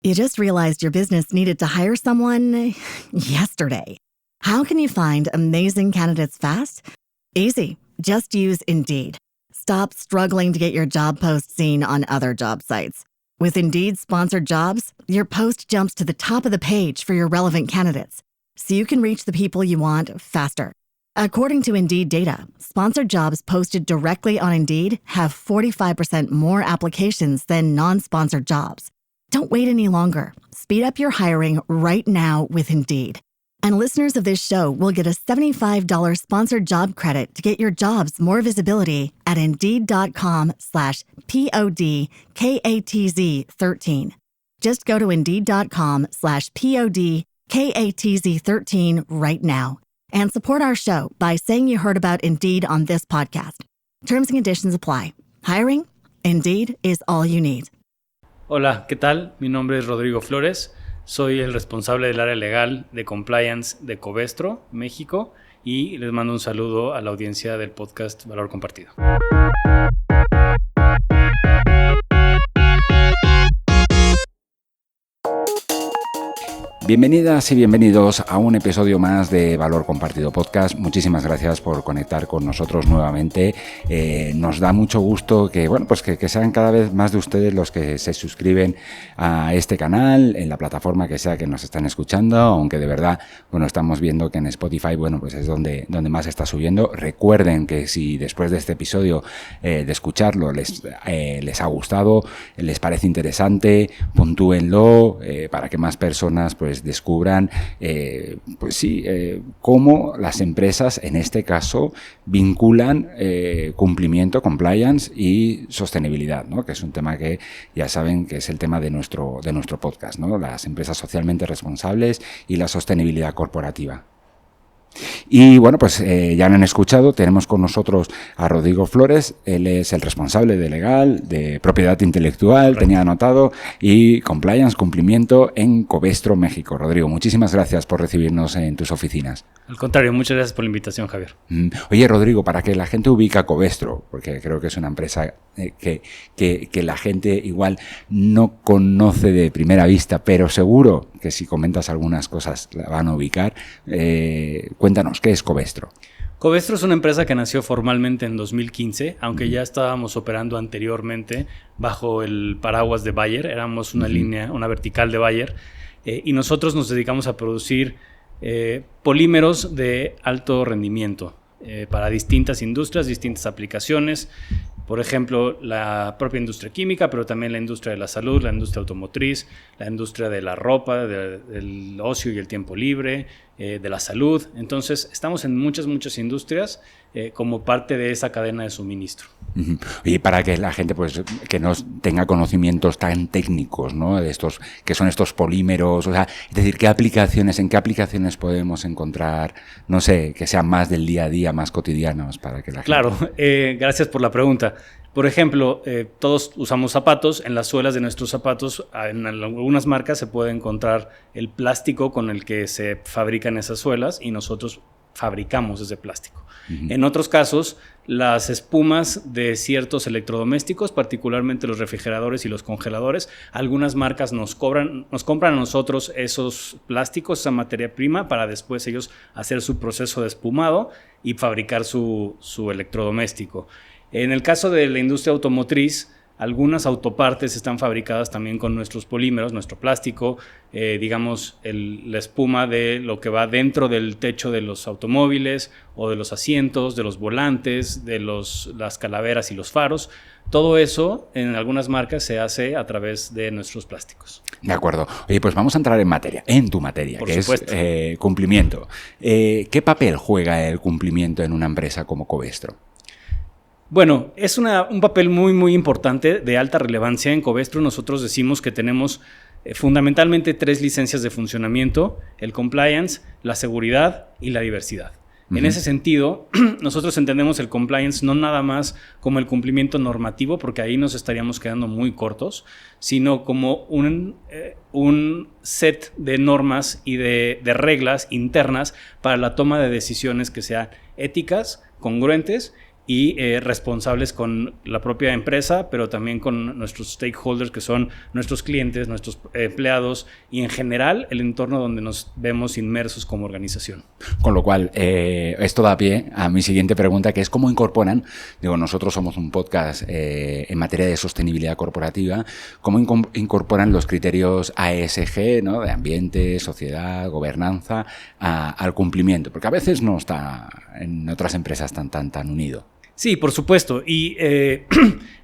You just realized your business needed to hire someone yesterday. How can you find amazing candidates fast? Easy. Just use Indeed. Stop struggling to get your job post seen on other job sites. With Indeed sponsored jobs, your post jumps to the top of the page for your relevant candidates, so you can reach the people you want faster. According to Indeed data, sponsored jobs posted directly on Indeed have 45% more applications than non-sponsored jobs. Don't wait any longer. Speed up your hiring right now with Indeed. And listeners of this show will get a $75 sponsored job credit to get your jobs more visibility at Indeed.com/PODKATZ13. Just go to Indeed.com/PODKATZ13 right now and support our show by saying you heard about Indeed on this podcast. Terms and conditions apply. Hiring? Indeed is all you need. Hola, ¿qué tal? Mi nombre es Rodrigo Flores. Soy el responsable del área legal de compliance de Covestro, México, y les mando un saludo a la audiencia del podcast Valor Compartido. Bienvenidas y bienvenidos a un episodio más de Valor Compartido Podcast. Muchísimas gracias por conectar con nosotros nuevamente. Nos da mucho gusto que sean cada vez más de ustedes los que se suscriben a este canal, en la plataforma que sea que nos están escuchando, aunque de verdad, estamos viendo que en Spotify, es donde más está subiendo. Recuerden que si después de este episodio de escucharlo les ha gustado, les parece interesante, puntúenlo para que más personas descubran cómo las empresas en este caso vinculan cumplimiento, compliance y sostenibilidad, ¿no? Que es un tema que ya saben que es el tema de nuestro podcast, ¿no? Las empresas socialmente responsables y la sostenibilidad corporativa. Y ya lo han escuchado, tenemos con nosotros a Rodrigo Flores. Él es el responsable de legal, de propiedad intelectual, tenía anotado, y compliance, cumplimiento en Covestro, México. Rodrigo, muchísimas gracias por recibirnos en tus oficinas. Al contrario, muchas gracias por la invitación, Javier. Oye, Rodrigo, para que la gente ubique a Covestro, porque creo que es una empresa que la gente igual no conoce de primera vista, pero seguro que si comentas algunas cosas la van a ubicar. Cuéntanos, ¿qué es Covestro? Covestro es una empresa que nació formalmente en 2015, aunque ya estábamos operando anteriormente bajo el paraguas de Bayer. Éramos una línea, una vertical de Bayer, y nosotros nos dedicamos a producir polímeros de alto rendimiento para distintas industrias, distintas aplicaciones. Por ejemplo, la propia industria química, pero también la industria de la salud, la industria automotriz, la industria de la ropa, del ocio y el tiempo libre, de la salud. Entonces, estamos en muchas industrias como parte de esa cadena de suministro. Y para que la gente que no tenga conocimientos tan técnicos, ¿no? De estos que son estos polímeros, es decir, en qué aplicaciones podemos encontrar, no sé, que sean más del día a día, más cotidianos para que la gente... Claro, gracias por la pregunta. Por ejemplo, todos usamos zapatos. En las suelas de nuestros zapatos, en algunas marcas se puede encontrar el plástico con el que se fabrican esas suelas, y nosotros fabricamos ese plástico. En otros casos, las espumas de ciertos electrodomésticos, particularmente los refrigeradores y los congeladores, algunas marcas nos compran a nosotros esos plásticos, esa materia prima, para después ellos hacer su proceso de espumado y fabricar su electrodoméstico. En el caso de la industria automotriz, algunas autopartes están fabricadas también con nuestros polímeros, nuestro plástico, la espuma de lo que va dentro del techo de los automóviles o de los asientos, de los volantes, de las calaveras y los faros. Todo eso en algunas marcas se hace a través de nuestros plásticos. De acuerdo. Oye, pues vamos a entrar en tu materia, Por que supuesto. Es cumplimiento. ¿Qué papel juega el cumplimiento en una empresa como Covestro? Bueno, es un papel muy importante, de alta relevancia. En Covestro nosotros decimos que tenemos fundamentalmente 3 licencias de funcionamiento: el compliance, la seguridad y la diversidad. En ese sentido, nosotros entendemos el compliance no nada más como el cumplimiento normativo, porque ahí nos estaríamos quedando muy cortos, sino como un set de normas y de reglas internas para la toma de decisiones que sean éticas, congruentes y responsables con la propia empresa, pero también con nuestros stakeholders, que son nuestros clientes, nuestros empleados y en general el entorno donde nos vemos inmersos como organización. Con lo cual, esto da pie a mi siguiente pregunta, que es cómo incorporan, nosotros somos un podcast en materia de sostenibilidad corporativa, cómo incorporan los criterios ASG, ¿no? De ambiente, sociedad, gobernanza, al cumplimiento, porque a veces no está en otras empresas tan unido. Sí, por supuesto. Y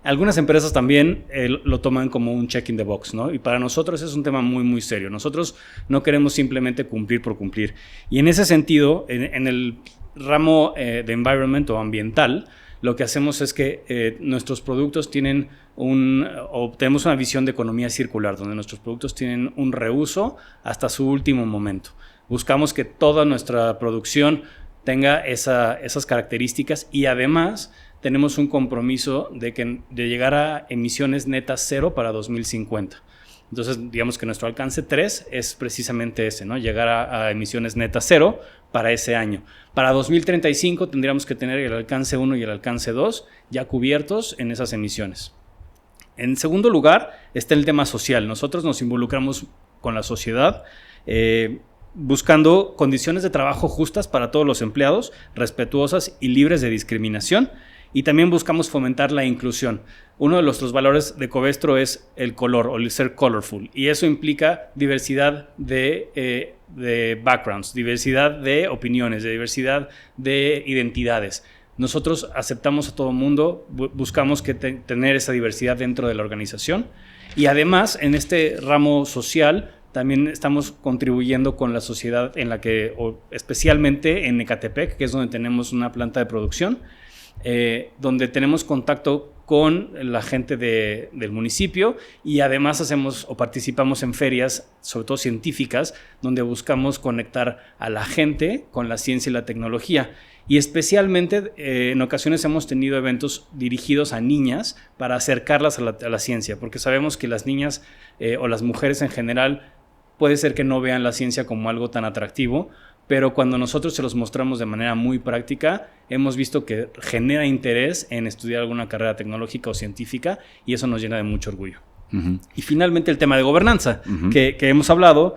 algunas empresas también lo toman como un check in the box, ¿no? Y para nosotros es un tema muy, muy serio. Nosotros no queremos simplemente cumplir por cumplir. Y en ese sentido, en el ramo de environment o ambiental, lo que hacemos es que nuestros productos tenemos una visión de economía circular, donde nuestros productos tienen un reuso hasta su último momento. Buscamos que toda nuestra producción tenga esas características y además tenemos un compromiso de llegar a emisiones netas cero para 2050. Entonces, digamos que nuestro alcance 3 es precisamente ese, ¿no? Llegar a emisiones netas cero para ese año. Para 2035 tendríamos que tener el alcance 1 y el alcance 2 ya cubiertos en esas emisiones. En segundo lugar está el tema social. Nosotros nos involucramos con la sociedad, buscando condiciones de trabajo justas para todos los empleados, respetuosas y libres de discriminación. Y también buscamos fomentar la inclusión. Uno de nuestros valores de Covestro es el color o el ser colorful. Y eso implica diversidad de backgrounds, diversidad de opiniones, de diversidad de identidades. Nosotros aceptamos a todo mundo, buscamos tener esa diversidad dentro de la organización. Y además, en este ramo social, también estamos contribuyendo con la sociedad en la que, especialmente en Ecatepec, que es donde tenemos una planta de producción, donde tenemos contacto con la gente del municipio y además participamos en ferias, sobre todo científicas, donde buscamos conectar a la gente con la ciencia y la tecnología. Y especialmente en ocasiones hemos tenido eventos dirigidos a niñas para acercarlas a la ciencia, porque sabemos que las niñas o las mujeres en general puede ser que no vean la ciencia como algo tan atractivo, pero cuando nosotros se los mostramos de manera muy práctica, hemos visto que genera interés en estudiar alguna carrera tecnológica o científica y eso nos llena de mucho orgullo. Uh-huh. Y finalmente el tema de gobernanza, uh-huh, que hemos hablado,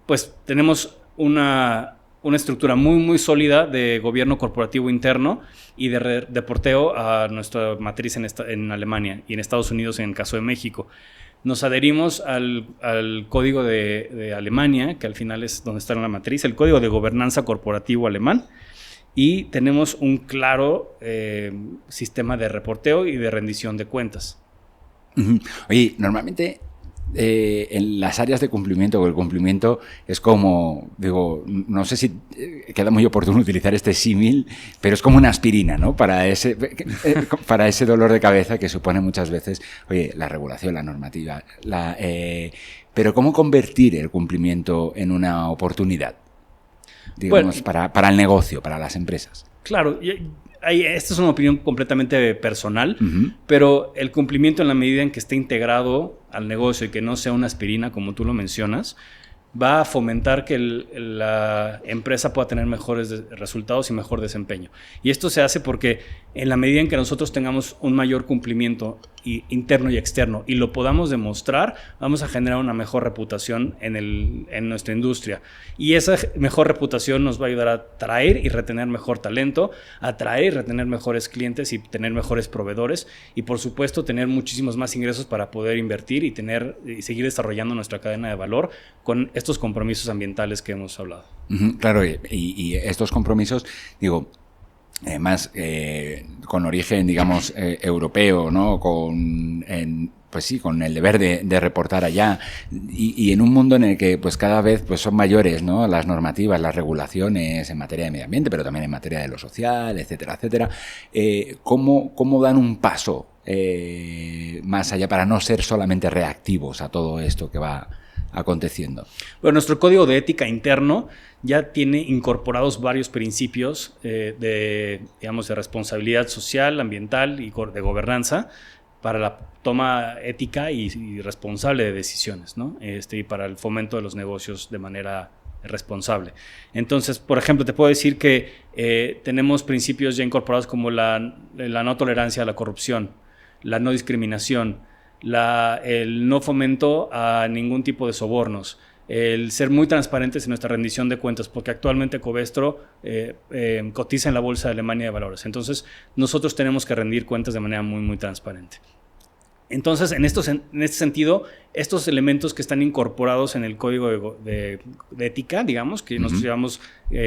pues tenemos una estructura muy, muy sólida de gobierno corporativo interno y de reporteo a nuestra matriz en Alemania y en Estados Unidos en el caso de México. Nos adherimos al código de Alemania, que al final es donde está en la matriz, el código de gobernanza corporativo alemán, y tenemos un claro sistema de reporteo y de rendición de cuentas. Oye, normalmente en las áreas de cumplimiento o el cumplimiento es como, digo, no sé si queda muy oportuno utilizar este símil, pero es como una aspirina, ¿no? Para ese dolor de cabeza que supone muchas veces, oye, la regulación, la normativa, pero ¿cómo convertir el cumplimiento en una oportunidad? Digamos, bueno, para el negocio, para las empresas. Claro, esta es una opinión completamente personal, uh-huh, pero el cumplimiento en la medida en que esté integrado al negocio y que no sea una aspirina, como tú lo mencionas, va a fomentar que la empresa pueda tener mejores resultados y mejor desempeño. Y esto se hace porque en la medida en que nosotros tengamos un mayor cumplimiento interno y externo y lo podamos demostrar, vamos a generar una mejor reputación en nuestra industria. Y esa mejor reputación nos va a ayudar a atraer y retener mejor talento, atraer y retener mejores clientes y tener mejores proveedores y, por supuesto, tener muchísimos más ingresos para poder invertir y seguir desarrollando nuestra cadena de valor con estos compromisos ambientales que hemos hablado. Uh-huh, claro, y estos compromisos, digo, más con origen, digamos, europeo, ¿no? Con el deber de reportar allá y en un mundo en el que pues cada vez pues son mayores, ¿no? Las normativas, las regulaciones en materia de medio ambiente, pero también en materia de lo social, etcétera, etcétera. ¿Cómo dan un paso más allá para no ser solamente reactivos a todo esto que va aconteciendo? Bueno, nuestro código de ética interno ya tiene incorporados varios principios de responsabilidad social, ambiental y de gobernanza para la toma ética y responsable de decisiones, ¿no? Y para el fomento de los negocios de manera responsable. Entonces, por ejemplo, te puedo decir que tenemos principios ya incorporados como la no tolerancia a la corrupción, la no discriminación, el no fomento a ningún tipo de sobornos, el ser muy transparentes en nuestra rendición de cuentas, porque actualmente Covestro cotiza en la Bolsa de Alemania de Valores. Entonces, nosotros tenemos que rendir cuentas de manera muy, muy transparente. Entonces, en este sentido, estos elementos que están incorporados en el código de ética, digamos, que nosotros llamamos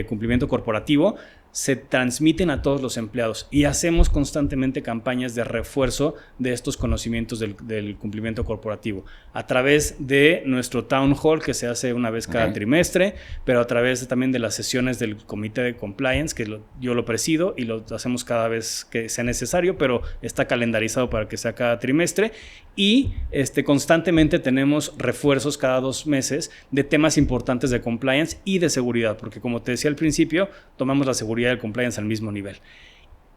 cumplimiento corporativo, se transmiten a todos los empleados y hacemos constantemente campañas de refuerzo de estos conocimientos del cumplimiento corporativo a través de nuestro town hall que se hace una vez cada trimestre, pero a través también de las sesiones del comité de compliance que yo lo presido y lo hacemos cada vez que sea necesario, pero está calendarizado para que sea cada trimestre y constantemente tenemos refuerzos cada 2 meses de temas importantes de compliance y de seguridad, porque como te decía al principio, tomamos la seguridad y el compliance al mismo nivel.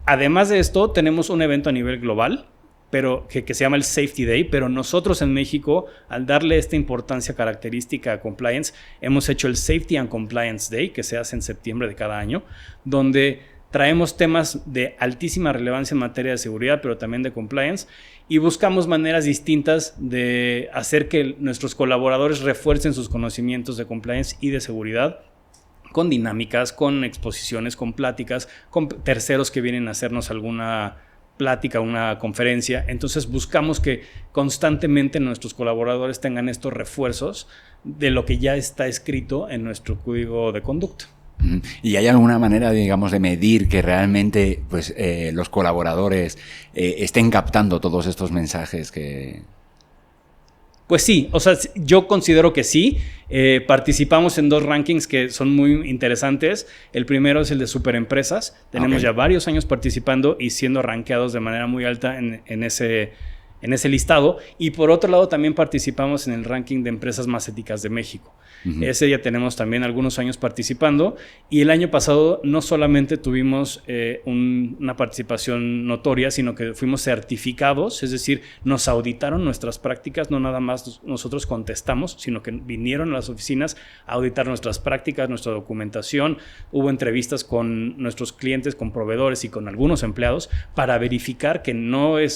Además de esto, tenemos un evento a nivel global, pero que se llama el Safety Day, pero nosotros en México, al darle esta importancia característica a compliance, hemos hecho el Safety and Compliance Day, que se hace en septiembre de cada año, donde traemos temas de altísima relevancia en materia de seguridad, pero también de compliance, y buscamos maneras distintas de hacer que nuestros colaboradores refuercen sus conocimientos de compliance y de seguridad, con dinámicas, con exposiciones, con pláticas, con terceros que vienen a hacernos alguna plática, una conferencia. Entonces buscamos que constantemente nuestros colaboradores tengan estos refuerzos de lo que ya está escrito en nuestro código de conducta. ¿Y hay alguna manera, digamos, de medir que realmente pues, los colaboradores estén captando todos estos mensajes que...? Pues sí, o sea, yo considero que sí. Participamos en 2 rankings que son muy interesantes. El primero es el de superempresas. Tenemos ya varios años participando y siendo rankeados de manera muy alta en ese listado. Y por otro lado también participamos en el ranking de empresas más éticas de México. Ese ya tenemos también algunos años participando y el año pasado no solamente tuvimos una participación notoria, sino que fuimos certificados, es decir, nos auditaron nuestras prácticas, no nada más nosotros contestamos, sino que vinieron a las oficinas a auditar nuestras prácticas, nuestra documentación, hubo entrevistas con nuestros clientes, con proveedores y con algunos empleados para verificar que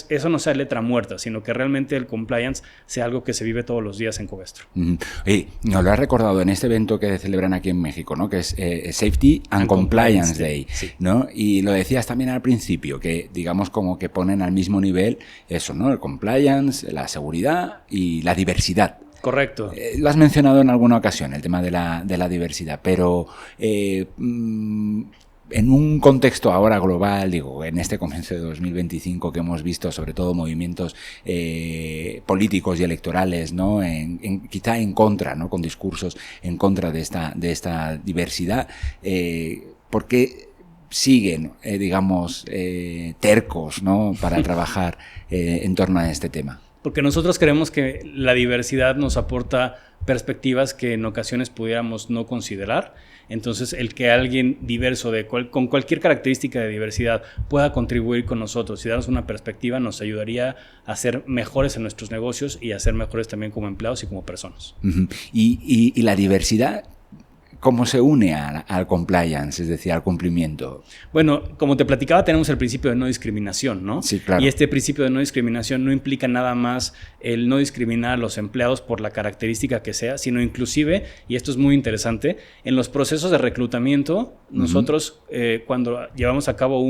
eso no sea letra muerta, sino que realmente el compliance sea algo que se vive todos los días en Covestro. Nos lo has recordado en este evento que celebran aquí en México, ¿no? Que es Safety and Compliance Day, sí. ¿no? Y lo decías también al principio, que digamos como que ponen al mismo nivel eso, ¿no? El compliance, la seguridad y la diversidad. Correcto. Lo has mencionado en alguna ocasión, el tema de la diversidad, pero en un contexto ahora global, digo, en este comienzo de 2025 que hemos visto sobre todo movimientos políticos y electorales, ¿no? Quizá en contra, ¿no? Con discursos en contra de esta diversidad, ¿por qué siguen, digamos, tercos, ¿no? Para trabajar en torno a este tema? Porque nosotros creemos que la diversidad nos aporta perspectivas que en ocasiones pudiéramos no considerar. Entonces, el que alguien diverso con cualquier característica de diversidad pueda contribuir con nosotros y darnos una perspectiva nos ayudaría a ser mejores en nuestros negocios y a ser mejores también como empleados y como personas. Y la diversidad, ¿cómo se une al compliance, es decir, al cumplimiento? Bueno, como te platicaba, tenemos el principio de no discriminación, ¿no? Sí, claro. Y este principio de no discriminación no implica nada más el no discriminar a los empleados por la característica que sea, sino inclusive, y esto es muy interesante, en los procesos de reclutamiento, nosotros cuando llevamos a cabo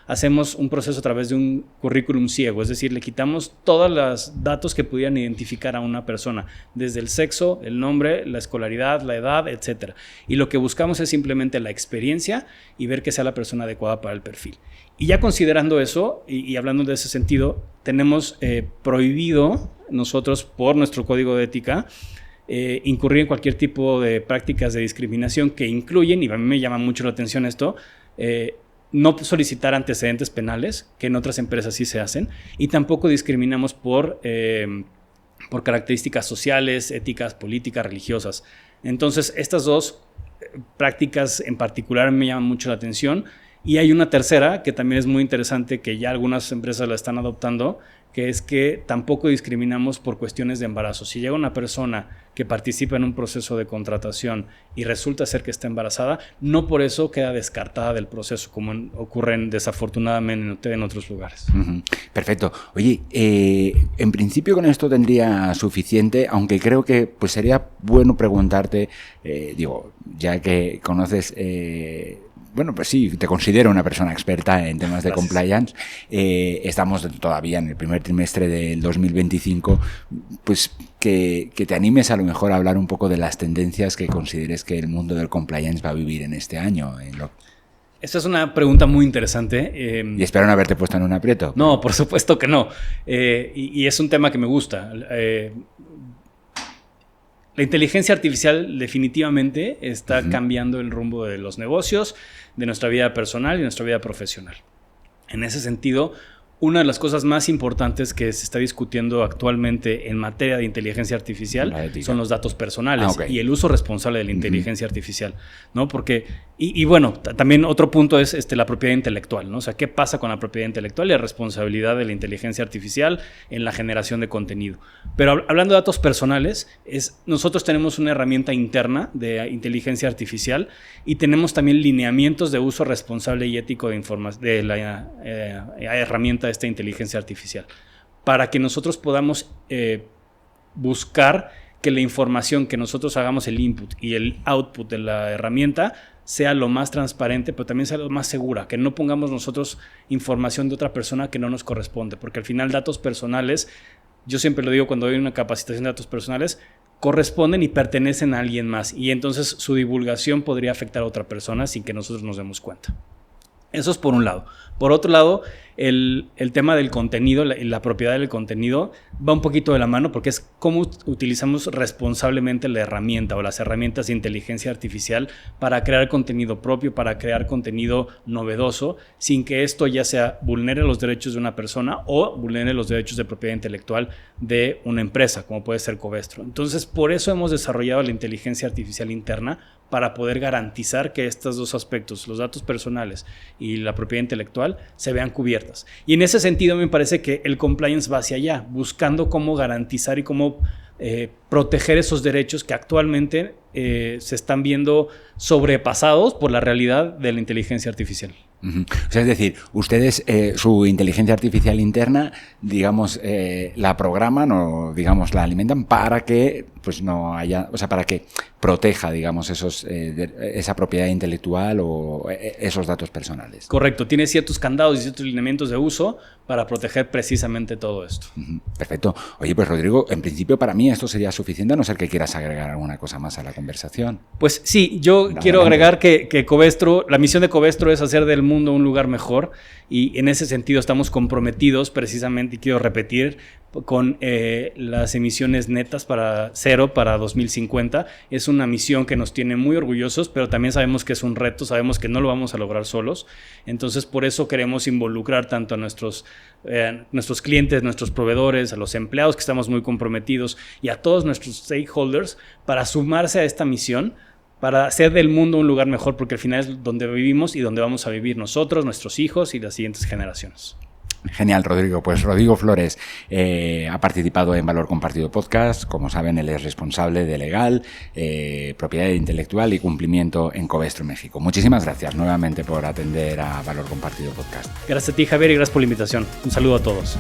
hacemos un proceso a través de un currículum ciego, es decir, le quitamos todos los datos que pudieran identificar a una persona, desde el sexo, el nombre, la escolaridad, la edad, etcétera. Y lo que buscamos es simplemente la experiencia y ver que sea la persona adecuada para el perfil. Y ya considerando eso y hablando de ese sentido, tenemos prohibido nosotros por nuestro código de ética incurrir en cualquier tipo de prácticas de discriminación que incluyen, y a mí me llama mucho la atención esto, no solicitar antecedentes penales, que en otras empresas sí se hacen, y tampoco discriminamos por características sociales, éticas, políticas, religiosas. Entonces, estas 2 prácticas en particular me llaman mucho la atención. Y hay una tercera que también es muy interesante, que ya algunas empresas la están adoptando, que es que tampoco discriminamos por cuestiones de embarazo. Si llega una persona que participa en un proceso de contratación y resulta ser que está embarazada, no por eso queda descartada del proceso, como ocurren desafortunadamente en otros lugares. Perfecto. Oye, en principio con esto tendría suficiente, aunque creo que pues sería bueno preguntarte, ya que conoces... Bueno, pues sí, te considero una persona experta en temas de compliance. Estamos todavía en el primer trimestre del 2025, pues que te animes a lo mejor a hablar un poco de las tendencias que consideres que el mundo del compliance va a vivir en este año. Esta es una pregunta muy interesante. Y espero no haberte puesto en un aprieto. No, por supuesto que no. Y es un tema que me gusta. La inteligencia artificial definitivamente está cambiando el rumbo de los negocios, de nuestra vida personal y nuestra vida profesional. En ese sentido, una de las cosas más importantes que se está discutiendo actualmente en materia de inteligencia artificial son los datos personales y el uso responsable de la inteligencia artificial, ¿no? Porque, bueno, también otro punto es la propiedad intelectual, ¿no? O sea, ¿qué pasa con la propiedad intelectual y la responsabilidad de la inteligencia artificial en la generación de contenido? Pero hablando de datos personales, nosotros tenemos una herramienta interna de inteligencia artificial y tenemos también lineamientos de uso responsable y ético de la herramienta de esta inteligencia artificial, para que nosotros podamos buscar que la información que nosotros hagamos, el input y el output de la herramienta, sea lo más transparente, pero también sea lo más segura, que no pongamos nosotros información de otra persona que no nos corresponde, porque al final datos personales, yo siempre lo digo cuando doy una capacitación de datos personales, corresponden y pertenecen a alguien más, y entonces su divulgación podría afectar a otra persona sin que nosotros nos demos cuenta. Eso es por un lado. Por otro lado, el tema del contenido, la propiedad del contenido va un poquito de la mano, porque es cómo utilizamos responsablemente la herramienta o las herramientas de inteligencia artificial para crear contenido propio, para crear contenido novedoso, sin que esto ya sea vulnere los derechos de una persona o vulnere los derechos de propiedad intelectual de una empresa, como puede ser Covestro. Entonces, por eso hemos desarrollado la inteligencia artificial interna, para poder garantizar que estos dos aspectos, los datos personales y la propiedad intelectual, se vean cubiertas. Y en ese sentido me parece que el compliance va hacia allá, buscando cómo garantizar y cómo proteger esos derechos que actualmente se están viendo sobrepasados por la realidad de la inteligencia artificial. O sea, es decir, ustedes su inteligencia artificial interna, digamos, la programan o, digamos, la alimentan para que pues no haya, o sea, para que proteja, digamos, esa propiedad intelectual o esos datos personales. Correcto, tiene ciertos candados y ciertos lineamientos de uso para proteger precisamente todo esto. Perfecto. Oye, pues Rodrigo, en principio para mí esto sería suficiente, a no ser que quieras agregar alguna cosa más a la conversación. Pues sí, yo quiero agregar que Covestro, la misión de Covestro es hacer del mundo un lugar mejor, y en ese sentido estamos comprometidos precisamente, y quiero repetir, con las emisiones netas cero para 2050. Es una misión que nos tiene muy orgullosos, pero también sabemos que es un reto, sabemos que no lo vamos a lograr solos. Entonces, por eso queremos involucrar tanto a nuestros clientes, nuestros proveedores, a los empleados, que estamos muy comprometidos, y a todos nuestros stakeholders para sumarse a esta misión, para hacer del mundo un lugar mejor, porque al final es donde vivimos y donde vamos a vivir nosotros, nuestros hijos y las siguientes generaciones. Genial, Rodrigo. Pues Rodrigo Flores ha participado en Valor Compartido Podcast. Como saben, él es responsable de legal, propiedad intelectual y cumplimiento en Covestro México. Muchísimas gracias nuevamente por atender a Valor Compartido Podcast. Gracias a ti, Javier, y gracias por la invitación. Un saludo a todos.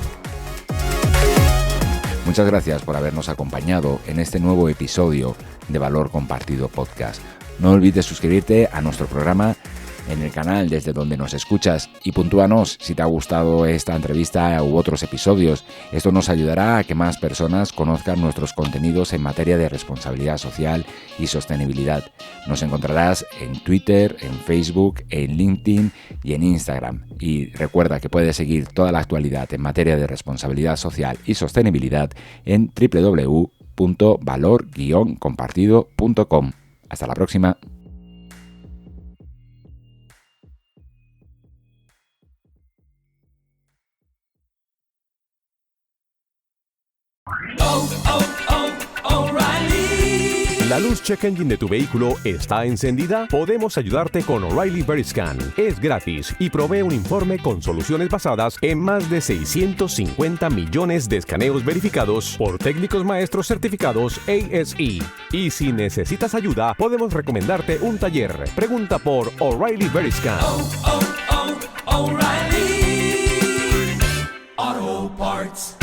Muchas gracias por habernos acompañado en este nuevo episodio de Valor Compartido Podcast. No olvides suscribirte a nuestro programa en el canal desde donde nos escuchas y puntúanos si te ha gustado esta entrevista u otros episodios. Esto nos ayudará a que más personas conozcan nuestros contenidos en materia de responsabilidad social y sostenibilidad. Nos encontrarás en Twitter, en Facebook, en LinkedIn y en Instagram. Y recuerda que puedes seguir toda la actualidad en materia de responsabilidad social y sostenibilidad en www.valor-compartido.com. Hasta la próxima. ¿La luz check engine de tu vehículo está encendida? Podemos ayudarte con O'Reilly Veriscan. Es gratis y provee un informe con soluciones basadas en más de 650 millones de escaneos verificados por técnicos maestros certificados ASE. Y si necesitas ayuda, podemos recomendarte un taller. Pregunta por O'Reilly Veriscan. O'Reilly Auto Parts.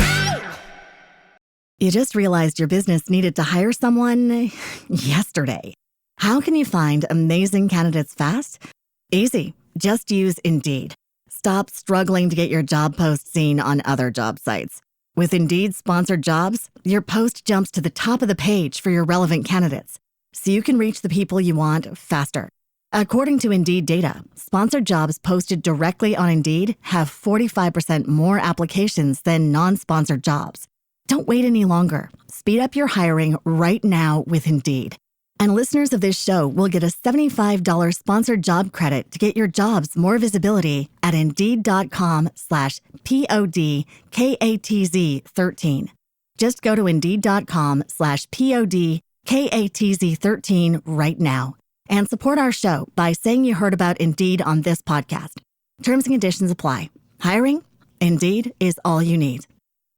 You just realized your business needed to hire someone yesterday. How can you find amazing candidates fast? Easy. Just use Indeed. Stop struggling to get your job post seen on other job sites. With Indeed sponsored jobs, your post jumps to the top of the page for your relevant candidates, so you can reach the people you want faster. According to Indeed data, sponsored jobs posted directly on Indeed have 45% more applications than non-sponsored jobs. Don't wait any longer. Speed up your hiring right now with Indeed. And listeners of this show will get a $75 sponsored job credit to get your jobs more visibility at Indeed.com/PODKATZ13. Just go to Indeed.com/PODKATZ13 right now and support our show by saying you heard about Indeed on this podcast. Terms and conditions apply. Hiring? Indeed is all you need.